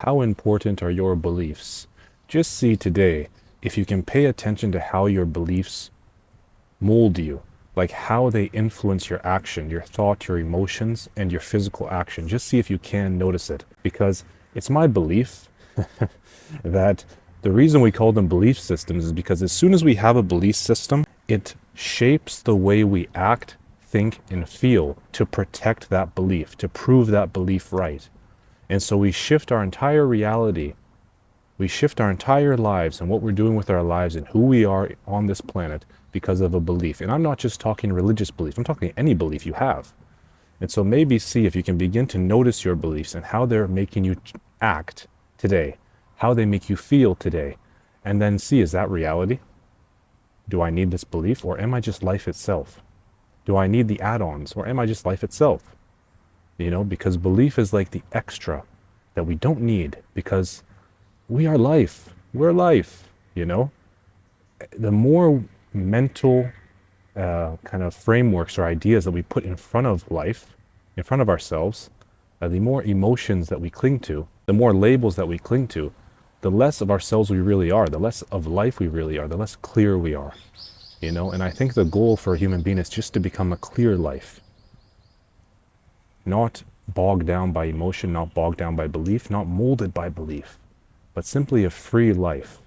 How important are your beliefs? Just see today if you can pay attention to how your beliefs mold you, like how they influence your action, your thought, your emotions, and your physical action. Just see if you can notice it, because it's my belief that the reason we call them belief systems is because as soon as we have a belief system, it shapes the way we act, think, and feel to protect that belief, to prove that belief right. And so we shift our entire reality, we shift our entire lives and what we're doing with our lives and who we are on this planet because of a belief. And I'm not just talking religious belief, I'm talking any belief you have. And so maybe see if you can begin to notice your beliefs and how they're making you act today, how they make you feel today, and then see, is that reality? Do I need this belief, or am I just life itself? Do I need the add-ons, or am I just life itself? Because belief is like the extra that we don't need, because we are life. We're life, The more mental kind of frameworks or ideas that we put in front of life, in front of ourselves, the more emotions that we cling to, the more labels that we cling to, the less of ourselves we really are, the less of life we really are, the less clear we are, And I think the goal for a human being is just to become a clear life, not bogged down by emotion, not bogged down by belief, not molded by belief, but simply a free life.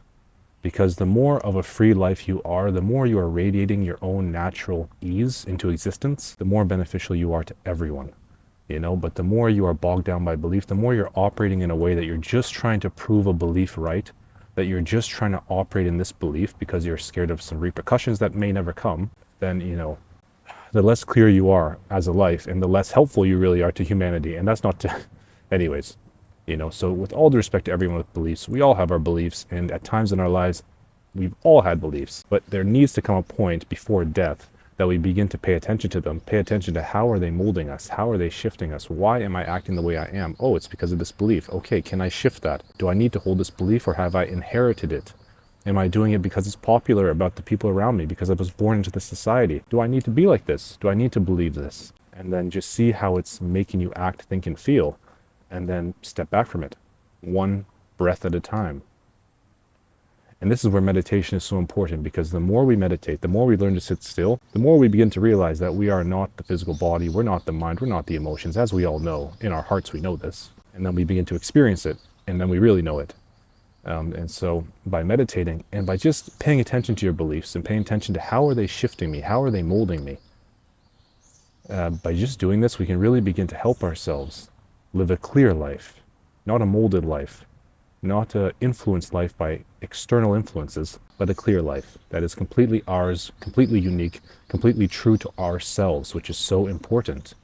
Because the more of a free life you are, the more you are radiating your own natural ease into existence, the more beneficial you are to everyone, But the more you are bogged down by belief, the more you're operating in a way that you're just trying to prove a belief right, that you're just trying to operate in this belief because you're scared of some repercussions that may never come, then, the less clear you are as a life and the less helpful you really are to humanity. And that's not to, anyways. So with all due respect to everyone with beliefs, we all have our beliefs, and at times in our lives, we've all had beliefs, but there needs to come a point before death that we begin to pay attention to them, pay attention to how are they molding us, how are they shifting us, why am I acting the way I am? Oh, it's because of this belief. Okay, can I shift that? Do I need to hold this belief, or have I inherited it? Am I doing it because it's popular about the people around me, because I was born into this society? Do I need to be like this? Do I need to believe this? And then just see how it's making you act, think, and feel, and then step back from it, one breath at a time. And this is where meditation is so important, because the more we meditate, the more we learn to sit still, the more we begin to realize that we are not the physical body, we're not the mind, we're not the emotions, as we all know. In our hearts we know this. And then we begin to experience it, and then we really know it. And so by meditating and by just paying attention to your beliefs and paying attention to how are they shifting me, how are they molding me, by just doing this, we can really begin to help ourselves live a clear life, not a molded life, not a influenced life by external influences, but a clear life that is completely ours, completely unique, completely true to ourselves, which is so important.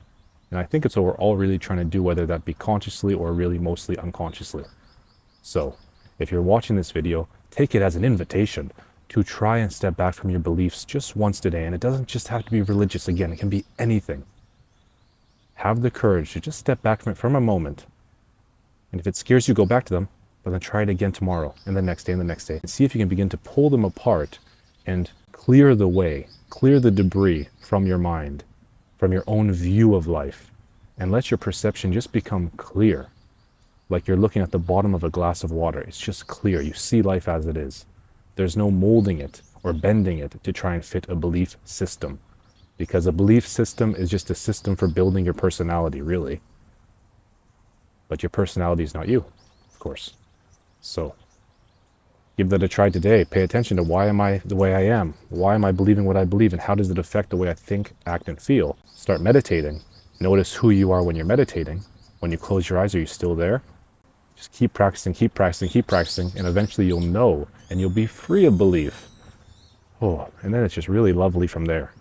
And I think it's what we're all really trying to do, whether that be consciously or really mostly unconsciously. So if you're watching this video, take it as an invitation to try and step back from your beliefs just once today. And it doesn't just have to be religious. Again, it can be anything. Have the courage to just step back from it for a moment. And if it scares you, go back to them, but then try it again tomorrow and the next day and the next day. And see if you can begin to pull them apart and clear the way, clear the debris from your mind, from your own view of life, and let your perception just become clear. Like you're looking at the bottom of a glass of water. It's just clear. You see life as it is. There's no molding it or bending it to try and fit a belief system. Because a belief system is just a system for building your personality, really. But your personality is not you, of course. So give that a try today. Pay attention to why am I the way I am? Why am I believing what I believe? And how does it affect the way I think, act, and feel? Start meditating. Notice who you are when you're meditating. When you close your eyes, are you still there? Just keep practicing, keep practicing, keep practicing, and eventually you'll know, and you'll be free of belief. Oh, and then it's just really lovely from there.